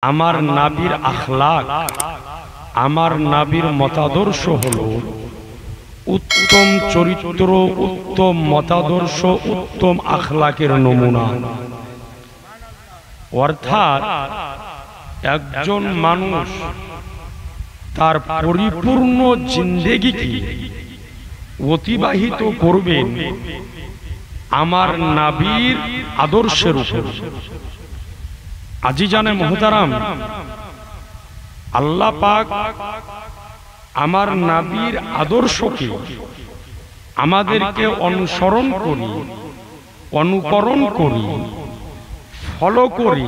আমার নবীর আখলাক, আমার নবীর মতাদর্শ হলো উত্তম চরিত্র, উত্তম মতাদর্শ, উত্তম আখলাকের নমুনা। অর্থাৎ একজন মানুষ তার পরিপূর্ণ জিন্দেগিকে অতিবাহিত করবেন আমার নবীর আদর্শের উপর। আজিজানে মুহতারাম, আল্লাহ পাক আমার নবীর আদর্শকে আমাদেরকে অনুসরণ করি, অনুকরণ করি, ফলো করি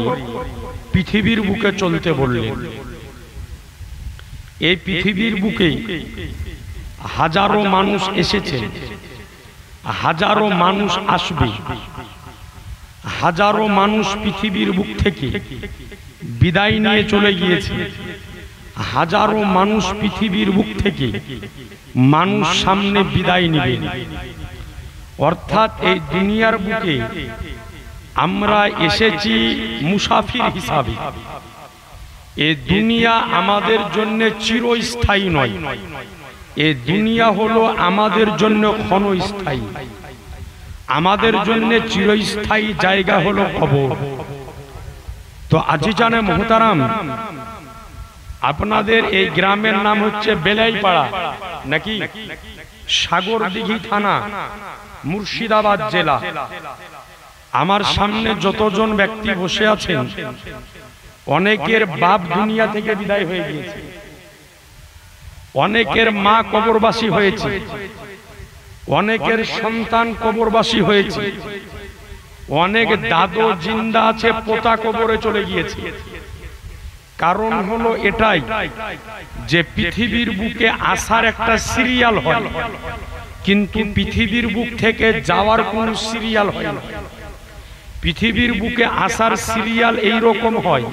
পৃথিবীর বুকে চলতে বললেন। এই পৃথিবীর বুকে হাজারো মানুষ এসেছে, হাজারো মানুষ আসবে, হাজারো মানুষ পৃথিবীর বুক থেকে বিদায় নিয়ে চলে গিয়েছে, হাজারো মানুষ পৃথিবীর বুক থেকে মানুষ সামনে বিদায় নেবে। অর্থাৎ এই দুনিয়ার বুকে আমরা এসেছি মুসাফির হিসাবে। এই দুনিয়া আমাদের জন্য চিরস্থায়ী নয়, এই দুনিয়া হলো আমাদের জন্য ক্ষণস্থায়ী। আমাদের জন্য চিরস্থায়ী জায়গা হলো কবর। তো আজিজানে মুহতারাম, আপনাদের এই গ্রামের নাম হচ্ছে বেলাইপাড়া নাকি? সাগরদিঘি থানা, মুর্শিদাবাদ জেলা। আমার সামনে যতজন ব্যক্তি বসে আছেন, অনেকের বাপ দুনিয়া থেকে বিদায় হয়ে গিয়েছে, অনেকের মা কবরবাসী হয়েছে, অনেকের সন্তান কবরবাসী হয়েছে, অনেক দাদু জিন্দা আছে, পোতা কবরে চলে গিয়েছে। কারণ হলো এটাই যে পৃথিবীর বুকে আসার একটা সিরিয়াল হয়, কিন্তু পৃথিবীর বুক থেকে যাওয়ার কোন সিরিয়াল হয় না। পৃথিবীর বুকে আসার সিরিয়াল এই রকম হয়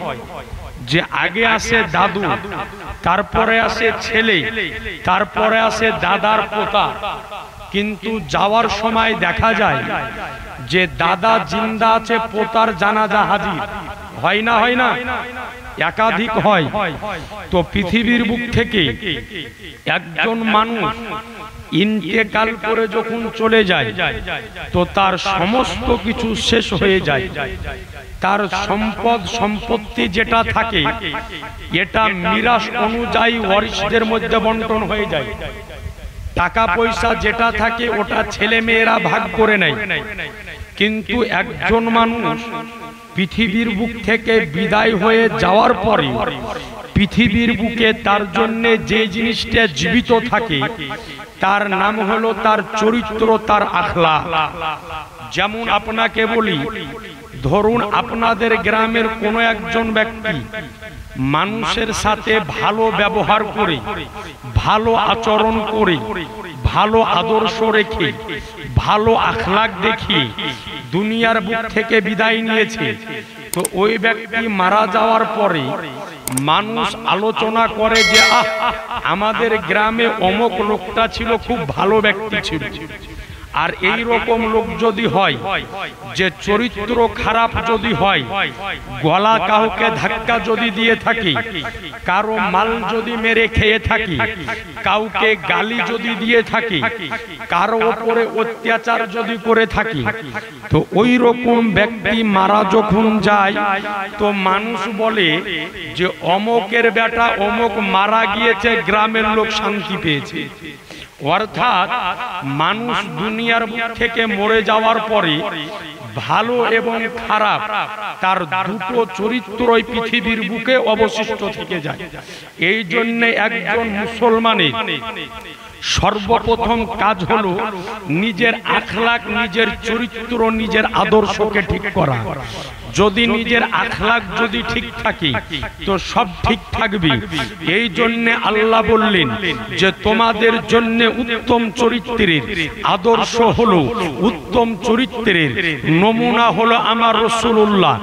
যে আগে আসে দাদু, তারপরে আসে ছেলে, তারপরে আসে দাদার পোতা। কিন্তু যাওয়ার সময় দেখা যায় যে দাদা জিন্দা আছে, পোতার জানাজা হাজির হয় না, হয় না, একাধিক হয়। তো পৃথিবীর বুক থেকে একজন মানুষ ইন্তেকাল করে যখন চলে যায়, তো তার সমস্ত কিছু শেষ হয়ে যায়। তার সম্পদ সম্পত্তি যেটা থাকে, এটা মিরাস অনুযায়ী ওয়ারিসদের মধ্যে বন্টন হয়ে যায়। টাকা পয়সা যেটা থাকে ওটা ছেলে মেয়েরা ভাগ করে নেয়। কিন্তু একজন মানুষ পৃথিবীর বুক থেকে বিদায় হয়ে যাওয়ার পরে পৃথিবীর বুকে তার জন্য যে জিনিসটা জীবিত থাকে তার নাম হলো তার চরিত্র, তার আখলাক। যেমন আপনাকে বলি, ধরুন আপনাদের গ্রামের কোনো একজন ব্যক্তি মানুষের সাথে ভালো ব্যবহার করে, ভালো আচরণ করে, ভালো আদর্শ রেখে, ভালো আখলাক দেখিয়ে দুনিয়ার বুক থেকে বিদায় নিয়েছে। তো ওই ব্যক্তি মারা যাওয়ার পরে মানুষ আলোচনা করে যে আমাদের গ্রামে অমুক লোকটা ছিল, খুব ভালো ব্যক্তি ছিল। আর এই রকম লোক যদি হয় যে চরিত্র খারাপ যদি হয়, গলা কাউকে ধাক্কা যদি দিয়ে থাকি, কারো মাল যদি মেরে খেয়ে থাকি, কাউকে গালি যদি দিয়ে থাকি, কারো উপরে অত্যাচার যদি করে থাকি, তো ওই রকম ব্যক্তি মারা যখন যায় তো মানুষ বলে যে অমুকের বেটা অমুক মারা গিয়েছে, গ্রামের লোক শান্তি পেয়েছে। অর্থাৎ মানুষ দুনিয়ার বুক থেকে মরে যাওয়ার পরে ভালো এবং খারাপ তার দুটো চরিত্রই পৃথিবীর বুকে অবশিষ্ট থেকে যায়। এই জন্য একজন মুসলমানের সর্বপ্রথম কাজ হলো নিজের আখলাক, নিজের চরিত্র, নিজের আদর্শকে ঠিক করা। যদি নিজের আখলাক যদি ঠিক থাকে তো সব ঠিক থাকবে। এই জন্য আল্লাহ বললেন যে তোমাদের জন্য উত্তম চরিত্রের আদর্শ হলো, উত্তম চরিত্রের নমুনা হলো আমার রাসূলুল্লাহ।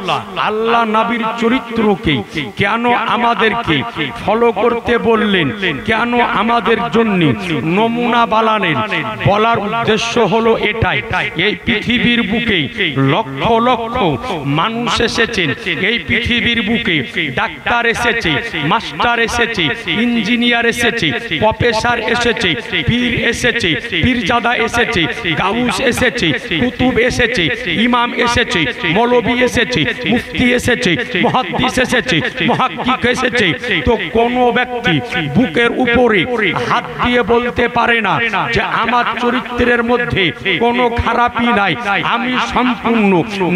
আল্লাহ নবীর চরিত্রকে কেন আমাদেরকে ফলো করতে বললেন, কেন আমাদের জন্য নমুনা বালানের বলার উদ্দেশ্য হলো এটাই, এই পৃথিবীর বুকে লক্ষ লক্ষ মানুষ এসেছেন, এই পৃথিবীর বুকে ডাক্তার এসেছে, মাস্টার এসেছে, ইঞ্জিনিয়ার এসেছে, প্রফেসর এসেছে, পীর এসেছে, পীরজাদা এসেছে, গাউস এসেছে, কুতুব এসেছে, ইমাম এসেছে, মৌলভী এসেছে, মুফতি এসেছে, মুহাদ্দিস এসেছে, মুহাক্কিক এসেছে। তো কোন ব্যক্তি বুকের উপরে হাত দিয়ে বলতে পারে না যে আমার চরিত্রের মধ্যে কোনো খারাপই নাই, আমি সম্পূর্ণ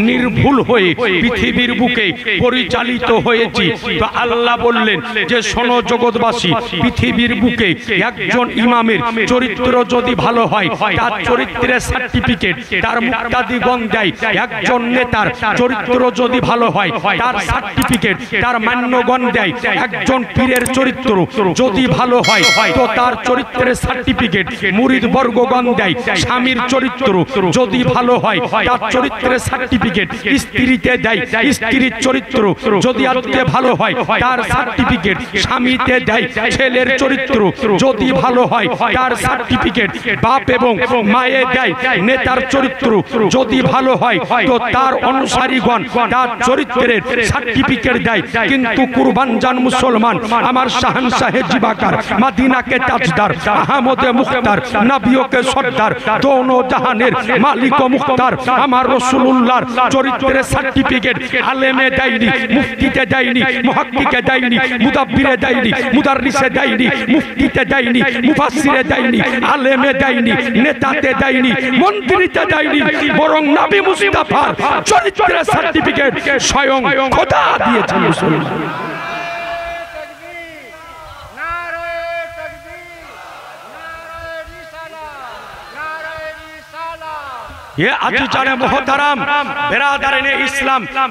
নির্ভুল হয়ে পৃথিবীর বুকে পরিচালিত হয়েছি। তো আল্লাহ বললেন যে শোনো জগৎবাসী, পৃথিবীর বুকে একজন ইমামের চরিত্র যদি ভালো হয়, তার চরিত্রের সার্টিফিকেট তার মুক্তাদিগণ দেয়। একজন নেতার চরিত্র যদি ভালো হয়, তার সার্টিফিকেট তার মান্যগণ দেয়। একজন পীরের চরিত্র যদি ভালো হয়, তো তার চরিত্রের সার্টিফিকেট মুরিদ বর্গগণ দেয়। স্বামীর চরিত্র যদি ভালো হয়, তার চরিত্রের সার্টিফিকেট স্ত্রীতে দেয়। স্ত্রীর চরিত্র যদি আজকে ভালো হয়, তার সার্টিফিকেট স্বামীতে দেয়। ছেলের চরিত্র যদি ভালো হয়, তার সার্টিফিকেট বাপ এবং মায়ে দেয়। নেতার চরিত্র যদি ভালো হয়, তো তার অনুসারীগণ তার চরিত্রের সার্টিফিকেট দেয়। কিন্তু কুরবান জান মুসলমান, আমার শাহনশাহে জিবাকার, মদিনাকে তাজদার, আহমদে মুখতার, নবিয়কে সর্দার, দোনো জাহানের মালিক ও মুখতার আমার রাসূলুল্লাহর চরিত্রের সার্টিফিকেট আলেমে দেয়নি, মুফতিতে দেয়নি, মুহাক্কিকে দেয়নি, মুদাব্বিরে দেয়নি, মুদাররিসে দেয়নি, মুফতিতে দেয়নি, মুফাসসিরে দেয়নি, আলেমে দেয়নি, নেতাতে দেয়নি, মন্ত্রীতে দেয়নি, বরং নবী মুস্তাফার চরিত্রের সার্টিফিকেট স্বয়ং খোদা দিয়েছেন মুসলমান।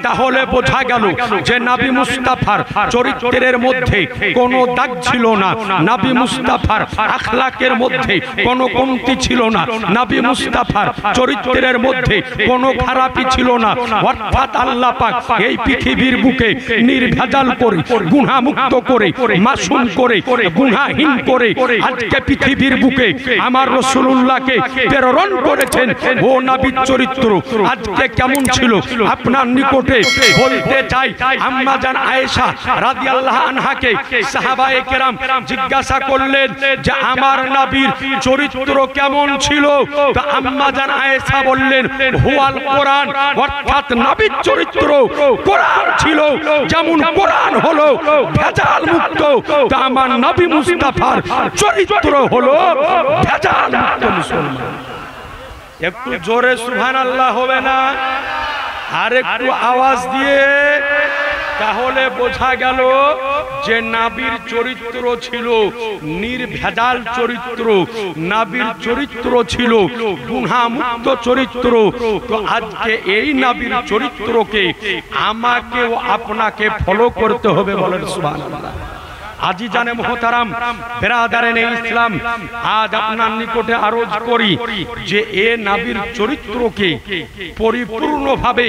তাহলে বোঝা গেল যে নবী মুস্তাফার চরিত্রের মধ্যে কোনো দাগ ছিল না, নবী মুস্তাফার আখলাকের মধ্যে কোনো কমতি ছিল না, নবী মুস্তাফার চরিত্রের মধ্যে কোনো খারাপি ছিল না। অর্থাৎ আল্লাহ পাক এই পৃথিবীর বুকে নির্ভেজাল করে, গুনাহ মুক্ত করে, মাসুম করে, গুনাহহীন করে আজকে পৃথিবীর বুকে আমার রাসূলুল্লাহকে প্রেরণ করেছেন। ও নবীর চরিত্র আজকে কেমন ছিল আপনার নিকটে বলতে চাই। আম্মা জান আয়েশা রাদিয়াল্লাহু আনহাকে সাহাবায়ে কেরাম জিজ্ঞাসা করলেন যে আমার নবীর চরিত্র কেমন ছিল? তো আম্মা জান আয়েশা বললেন হুয়াল কোরআন, অর্থাৎ নবীর চরিত্র কোরআন ছিল। যেমন কোরআন হলো ভেজাল মুক্ত, তো আমার নবী মুস্তাফার চরিত্র হলো ভেজাল মুক্ত। মুসলমান একটু জোরে সুবহানাল্লাহ হবে না? আর একটু আওয়াজ দিয়ে, তাহলে বোঝা গেল যে নবীর চরিত্র ছিল নির্ভেজাল চরিত্র, নবীর চরিত্র ছিল গুনাহ মুক্ত চরিত্র। তো আজকে এই নবীর চরিত্রকে আমাকে ও আপনাকে ফলো করতে হবে, বলেন সুবহানাল্লাহ। আজিজানে মুহতারাম, বেরাদারানে ইসলাম, আজ আপনার নিকটে আরজ করি যে এ নবীর চরিত্রকে পরিপূর্ণভাবে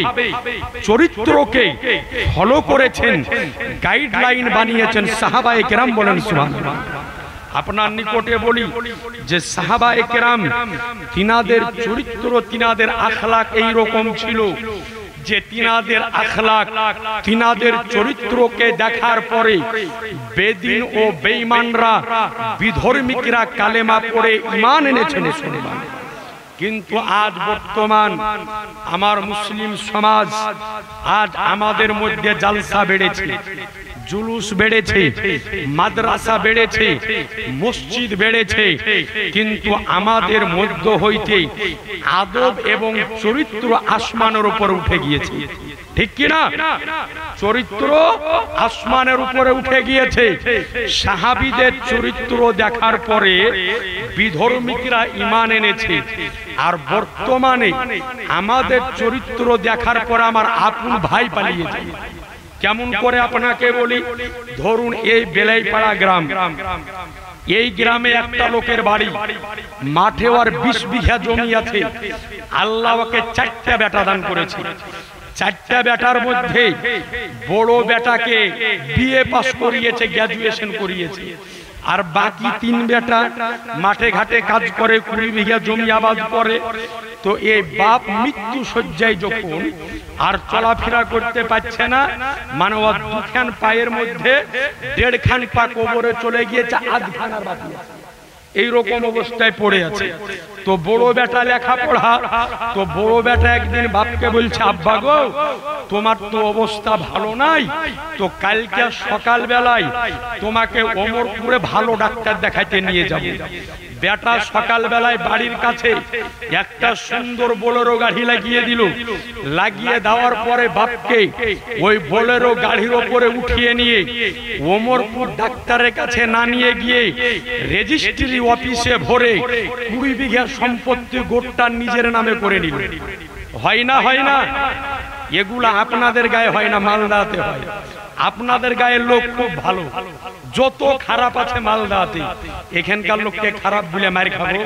চরিত্রকে ফলো করেছেন, গাইডলাইন বানিয়েছেন সাহাবায়ে কেরাম, বলেন সুবহানাল্লাহ। আপনার নিকটে বলি যে সাহাবায়ে কেরাম তিনাদের চরিত্র, তিনাদের আখলাক এই রকম ছিল যে তিনাদের আখলাক, তিনাদের চরিত্রকে দেখার পরে বেদিন ও বেঈমানরা, বিধর্মীরা কালেমা পড়ে ঈমান এনেছেন। কিন্তু আজ বর্তমান আমার মুসলিম সমাজ, আজ আমাদের মধ্যে জালসা বেড়েছে, জুলুস বেড়েছে, মাদ্রাসা বেড়েছে, মসজিদ বেড়েছে, কিন্তু আমাদের মধ্য হইতে আদব এবং চরিত্র আসমানের উপর উঠে গিয়েছে। ঠিক কিনা? চরিত্র আসমানের উপরে উঠে গিয়েছে। সাহাবীদের চরিত্র দেখার পরে বিধর্মীরা ঈমান এনেছে, আর বর্তমানে আমাদের চরিত্র দেখার পর আমার আপন ভাই পালিয়েছে। কেমন করে আপনাকে বলি, ধরুন এই বেলাইপাড়া গ্রাম, এই গ্রামে একটা লোকের বাড়ি, মাঠে ওর 20 বিঘা জমি আছে। আল্লাহ ওকে 4টা বেটা দান করেছে। 4টা বেটার মধ্যে বড় বেটাকে বিএ পাস করিয়েছে, গ্র্যাজুয়েশন করিয়েছে, আর বাকি 3 বেটা মাঠে ঘাটে কাজ করে, 20 বিঘা জমি আবাদ করে। তো এই বাপ মৃত্যু শয্যায় যখন আর চলাফেরা করতে পারছে না, মানে ও দুখান পায়ের মধ্যে 1.5 খান পা কবরে চলে গিয়েছে, আধখান আর বাকি আছে, এইরকম অবস্থায় পড়ে আছে। তো বড় বেটা লেখাপড়া, তো বড় বেটা একদিন বাপকে বলছে, আব্বা গো তোমার তো অবস্থা ভালো নাই, তো কালকে সকাল বেলায় তোমাকে ওমরপুরে ভালো ডাক্তার দেখাইতে নিয়ে যাব। বেটা সকাল বেলায় বাড়ির কাছে একটা সুন্দর বোলেরো গাড়ি লাগিয়ে দিল। লাগিয়ে দেওয়ার পরে বাপকে ওই বোলেরো গাড়ির ওপরে উঠিয়ে নিয়ে ওমরপুর ডাক্তারের কাছে না নিয়ে গিয়ে রেজিস্ট্রি অফিসে ভরে 20 বিঘা সম্পত্তি গোটা নিজের নামে করে নিল। হয় না? হয় না? এগুলা আপনাদের গায়ে হয় না, মালদাতে হয়। আপনাদের গায়ের লোক খুব ভালো, যত খারাপ আছে মালদাতে। এখানকার লোককে খারাপ বলে মার খাবো?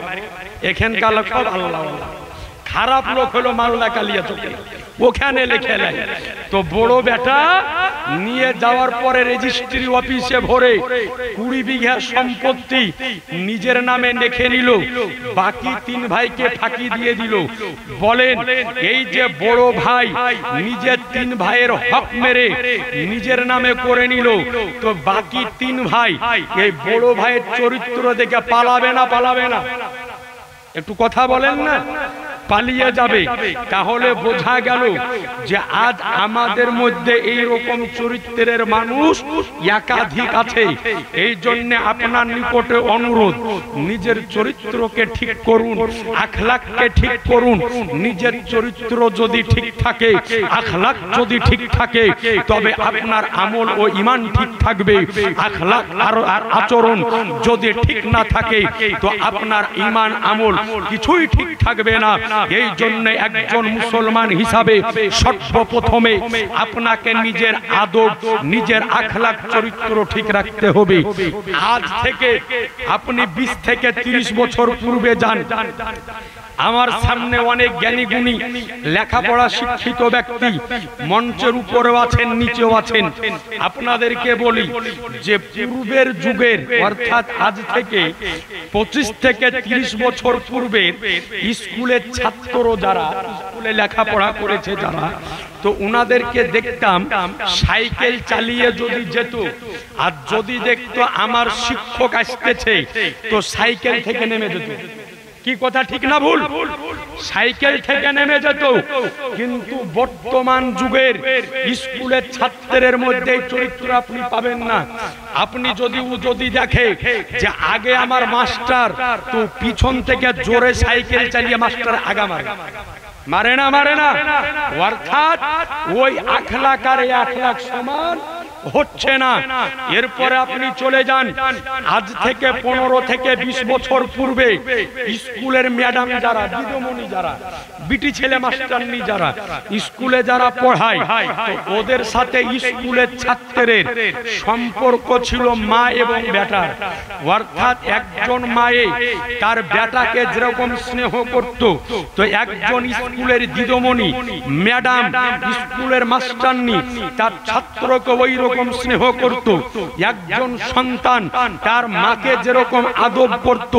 এখানকার লোক সব আল্লাহ। খারাপ লোক হলো মালদা কালিয়া চোখে, ওখানে লিখে নেয়। তো বড় বেটা নিয়ে যাওয়ার পরে রেজিস্ট্রি অফিসে ভরে 20 বিঘা সম্পত্তি নিজের নামে লিখে নিল। বাকি 3 ভাইকে ফাঁকি দিয়ে দিল। বলেন, এই যে বড় ভাই নিজের 3 ভাইয়ের হক মেরে নিজের নামে করে নিল, তো বাকি 3 ভাই এই বড় ভাইয়ের চরিত্র দেখে পালাবে না? পালাবে না? একটু কথা বলেন না। পালিয়ে যাবে। তাহলে বোঝা গেল যে আজ আমাদের মধ্যে এই রকম চরিত্রের মানুষ একাধিক আছে। এই জন্য আপনার নিকটে অনুরোধ, নিজের চরিত্রকে ঠিক করুন, আখলাককে ঠিক করুন। নিজের চরিত্র যদি ঠিক থাকে, আখলাক যদি ঠিক থাকে, তবে আপনার আমল ও ঈমান ঠিক থাকবে। আখলাক আর আচরণ যদি ঠিক না থাকে, তো আপনার ঈমান আমল কিছুই ঠিক থাকবে না। এই জন্য একজন মুসলমান হিসাবে সর্বপ্রথমে আপনাকে নিজের আদব, নিজের আখলাক, চরিত্র ঠিক রাখতে হবে। আজ থেকে আপনি 20 থেকে 30 বছর পূর্বে যান। আমার সামনে অনেক জ্ঞানী গুণী লেখাপড়া শিক্ষিত ব্যক্তি মঞ্চের উপরেও আছেন, নিচেও আছেন। আপনাদেরকে বলি যে পূর্বের যুগের, অর্থাৎ আজ থেকে 25 থেকে 30 বছর পূর্বে স্কুলের ছাত্র যারা স্কুলে লেখাপড়া করেছে যারা, তো উনাদেরকে দেখতাম সাইকেল চালিয়ে যদি যেত, আর যদি দেখতো আমার শিক্ষক আসতেছে, তো সাইকেল থেকে নেমে যেত। কি কথা ঠিক না ভুল? সাইকেল থেকে নেমে যেত। কিন্তু বর্তমান যুগের স্কুলের ছাত্রের মধ্যে চরিত্র আপনি পাবেন না। আপনি যদি দেখে যে আগে আমার মাস্টার, তো পিছন থেকে জোরে সাইকেল চালিয়ে মাস্টার আগা মারে না? মারে না? অর্থাৎ ওই আখলাক আর আখলাক সমান হচ্ছে না। এরপরে আপনি চলে যান আজ থেকে 15 থেকে 20 বছর পূর্বে স্কুলের ম্যাডাম যারা, দিদিমণি যারা, বিটি ছেলে মাস্টারনি যারা স্কুলে যারা পড়ায়, তো ওদের সাথে স্কুলের ছাত্রের সম্পর্ক ছিল মা এবং বেটার। অর্থাৎ একজন মায়ে তার বেটাকে যেরকম স্নেহ করত, তো একজন স্কুলের দিদিমণি, ম্যাডাম, স্কুলের মাস্টারনি তার ছাত্রকে ওই রকম স্নেহ করত। একজন সন্তান তার মাকে যেরকম আদব করত,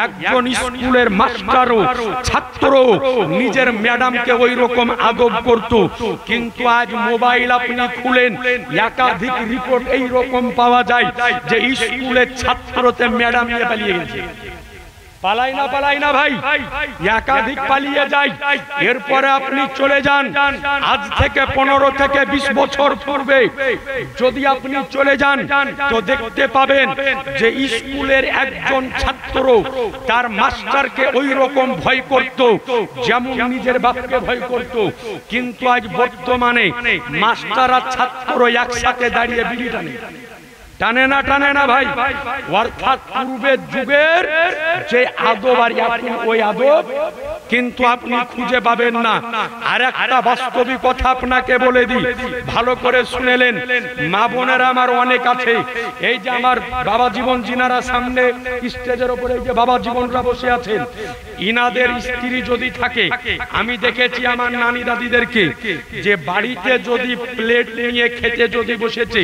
একজন স্কুলের মাস্টারও ছাত্র নিজের ম্যাডামকে ওই রকম আদব করত। কিন্তু আজ মোবাইল আপনি খুলেন, একাধিক রিপোর্ট এই রকম পাওয়া যায় যে স্কুলের ছাত্রতে ম্যাডাম নিয়ে পালিয়ে গেছে। পালাই না? পালাই না ভাই? একাধিক পালিয়ে যায়। এরপরে আপনি চলে যান আজ থেকে 15 থেকে 20 বছর পূর্বে, যদি আপনি চলে যান তো দেখতে পাবেন যে স্কুলের একজন ছাত্র তার মাস্টারকে ওই রকম ভয় করত যেমন নিজের বাপকে ভয় করত। কিন্তু আজ বর্তমানে মাস্টার আর ছাত্র একসাথে দাঁড়িয়ে বিড়ি টানে। টানে না? টানে না ভাই? অর্থাৎ পূর্বের যুগের যে আদব আর এখন ওই আদব কিন্তু আপনি খুঁজে পাবেন না। আর একটা বাস্তবিক কথা আপনাকে বলে দিই, ভালো করে শুনেলেন। মা বোনেরা আমার অনেক আছে। এই যে আমার বাবা জীবন জিনারা সামনে স্টেজের উপরে যে বাবা জীবনরা বসে আছেন, ইনাদের স্ত্রী যদি থাকে, আমি দেখেছি আমার নানি দাদিদেরকে যে বাড়িতে যদি প্লেট নিয়ে খেতে যদি বসেছে,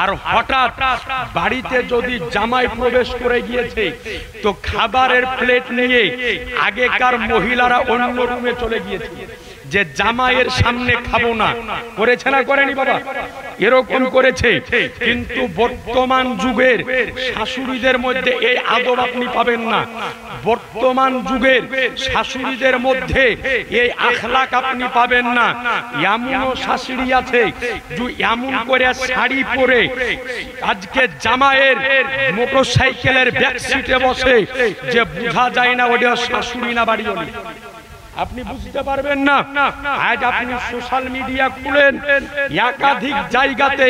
আর হঠাৎ বাড়িতে যদি জামাই প্রবেশ করে গিয়েছে তো খাবারের প্লেট নিয়ে আগেকার মহিলারা অন্য রুমে চলে গিয়েছে যে জামাইয়ের সামনে খাবো না, করেছে না করেনি বাবা? এরকম করেছে। কিন্তু বর্তমান যুগের শাশুড়িদের মধ্যে এই আদব আপনি পাবেন না। বর্তমান যুগের শাশুড়িদের মধ্যে এই আখলাক আপনি পাবেন না। এমনও শাশুড়ি আছে যে এমন করে শাড়ি পরে আজকে জামাইয়ের মোটরসাইকেলের ব্যাক সিটে বসে যে বোঝা যায় না ওটা শাশুড়ি না বাড়ি হলি, আপনি বুঝতে পারবেন না। আজ আপনি সোশ্যাল মিডিয়া খুলেন, একাধিক জায়গাতে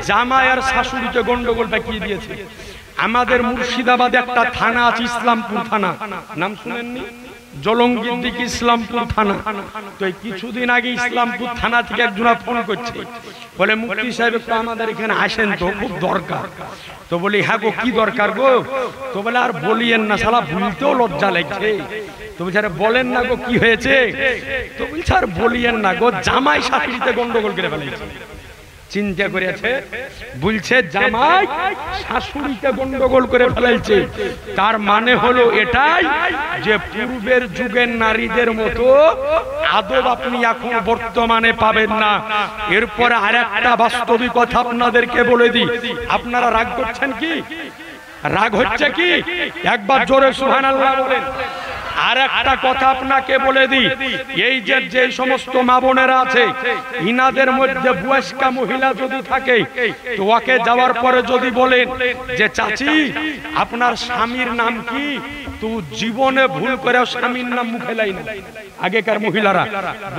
জামাই আর শাশুড়িকে গন্ডগোল পাকিয়ে দিয়েছে। আমাদের মুর্শিদাবাদে একটা থানা আছে, ইসলামপুর থানা, নাম শুনেননি? জলঙ্গির দিকে ইসলামপুর থানা। তো কিছুদিন আগে ইসলামপুর থানা থেকে একজন ফোন করছে, বলে মুফতি সাহেব একটু আমাদের এখানে আসেন তো, খুব দরকার। তো বলি হ্যাঁ গো, কি দরকার গো? তো বলে আর বলিয়েন না, শালা ভুলতেও লজ্জা লাগছে। তো বলছে আরে বলেন না গো, কি হয়েছে? তো বলছে আর বলিয়েন না গো, জামাই শাশুড়িতে গন্ডগোল করে ফেলেছে। চিন্তা করেছে, বলছে জামাই শাশুড়িকে গন্ডগোল করে ফেলেছে। তার মানে হলো এটাই যে পূর্বের যুগের নারীদের মতো আদব আপনি এখন বর্তমানে পাবেন না। এরপরে আরেকটা বাস্তবিক কথা আপনাদেরকে বলে দিই। আপনারা রাগ করছেন কি? রাগ হচ্ছে কি? একবার জোরে সুবহানাল্লাহ বলেন। আর একটা কথা আপনাকে বলে দিই, এই যে সমস্ত মা বোনেরা আছে, ইনাদের মধ্যে বয়স্কা মহিলা যদি থাকে তো ওকে যাওয়ার পরে যদি বলেন যে চাচি আপনার স্বামীর নাম কি, তো জীবনে ভুল করে স্বামীর নাম মুখে লাই না। আগেকার মহিলারা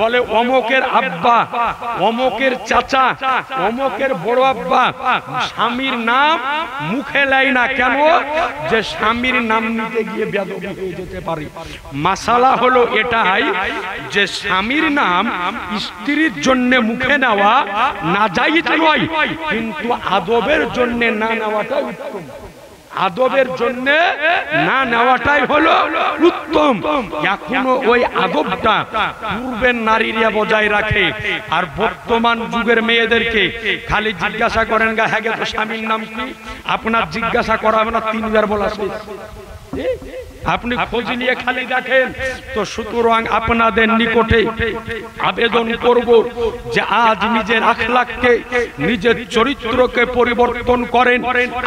বলে অমকের আব্বা, অমকের চাচা, অমকের বড় আব্বা, স্বামীর নাম মুখে লাই না। কেন? যে স্বামীর নাম নিতে গিয়ে বেয়াদবি হয়ে যেতে পারে। মাসালা হলো এটাই যে স্বামীর নাম স্ত্রীর জন্য মুখে নেওয়া নাজায়েজ নয়, কিন্তু আদবের জন্য না নেওয়াটাই উত্তম। আদবের জন্য না নেওয়াটাই হলো উত্তম। এখনো ওই আদবটা পূর্বের নারীরা বজায় রাখে। আর বর্তমান যুগের মেয়েদেরকে খালি জিজ্ঞাসা করেন গা হ্যাঁ তো স্বামীর নাম কি, আপনার জিজ্ঞাসা করা হবে না, 3 বার বলা শেষ। আপনি খোঁজ নিয়ে খালি দেখেন। তো সুতরাং আপনাদের নিকটে আবেদন করব যে আজ নিজের আখলাককে, নিজের চরিত্রকে পরিবর্তন করেন।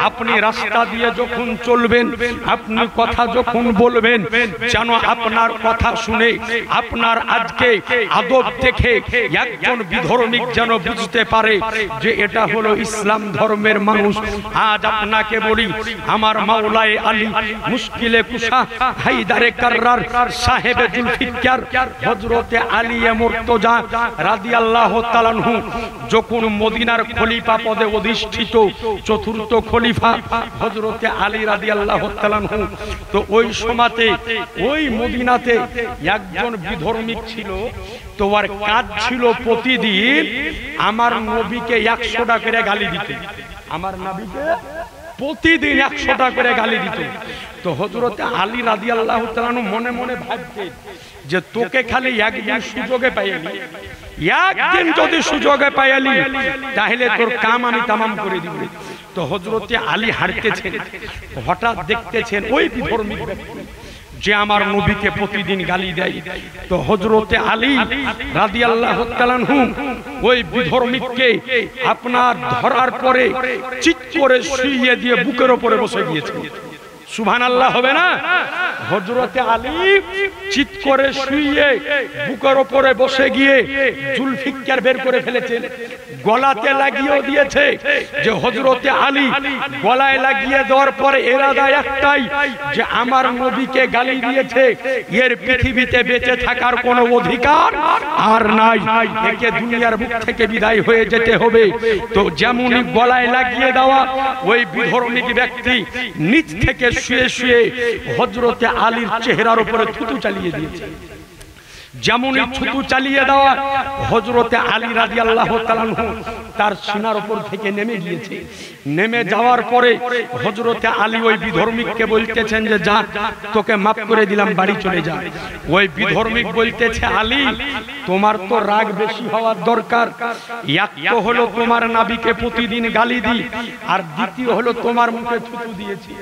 আপনি রাস্তা দিয়ে যখন চলবেন, আপনি কথা যখন বলবেন, যেন আপনার কথা শুনে আপনার আজকে আদব থেকে একজন বিধর্মীক যেন বুঝতে পারে যে এটা হলো ইসলাম ধর্মের মানুষ। আজ আপনাকে বলি, আমার মাওলায়ে আলী মুশকিলে কুশা হায়দারে কাররার সাহেবে জুলফিকার হযরতে আলী মুর্তজা রাদিয়াল্লাহু তাআলা আনহু যখন মদিনার খলিফা পদে অধিষ্ঠিত, চতুর্থ খলিফা হযরতে আলী রাদিয়াল্লাহু তাআলা আনহু, তো ওই সময়তে ওই মদিনাতে একজন বিধর্মী ছিল। তো ওর কাজ ছিল প্রতিদিন আমার নবীকে 100 টাকা করে গালি দিতে। আমার নবীকে প্রতিদিন 100 টাকা করে গালি দিত। তো হযরতে আলী রাদিয়াল্লাহু তাআলা আনহু মনে মনে ভাবতেন যে তোকে খালি একদিন সুযোগে পাইলি, একদিন যদি সুযোগে পাইলি তাহলে তোর কাম আমি তামাম করে দিব। তো হযরতে আলী হাঁটতেছেন, হঠাৎ দেখতেছেন ওই বিধর্মী ব্যক্তি যে আমার নবীকে প্রতিদিন গালি দেয়। তো হযরতে আলী রাদিয়াল্লাহু তাআলা আনহু ওই বিধর্মীকে আপনার ধরার পরে চিৎ করে শুইয়ে দিয়ে বুকের উপরে বসে গিয়েছে। সুবহানাল্লাহ হবে না? হযরতে আলী চিৎ করে শুইয়ে বুকের উপরে বসে গিয়ে জুলফিকার বের করে ফেলেছেন, গলাতে লাগিয়ে দিয়েছে। যে হযরতে আলী গলায় লাগিয়ে দেওয়ার পরে ইরাদা একটাই যে আমার নবীকে গালি দিয়েছে, এর পৃথিবীতে বেঁচে থাকার কোনো অধিকার আর নাই, একে দুনিয়ার বুক থেকে বিদায় হয়ে যেতে হবে। তো যেমনই গলায় লাগিয়ে দেওয়া, ওই বিধর্মী ব্যক্তি নিচ থেকে শুয়ে শুয়ে হযরতে আলীর চেহারার উপরে থুতু চালিয়ে দিয়েছে। যেমনই ছুতু চালিয়ে দেওয়া হযরতে আলী রাদিয়াল্লাহু তাআলা আনহু তার সিনার উপর থেকে নেমে গিয়েছে। নেমে যাওয়ার পরে হযরতে আলী ওই বিধর্মিককে বলতেছেন যে যা, তোকে মাফ করে দিলাম, বাড়ি চলে যা। ওই বিধর্মিক বলতেছে, আলী তোমার তো রাগ বেশি হওয়ার দরকার। এক তো হলো তোমার নবীকে প্রতিদিন গালি দিই, আর দ্বিতীয় হলো তোমার মুখে থুতু দিয়েছি।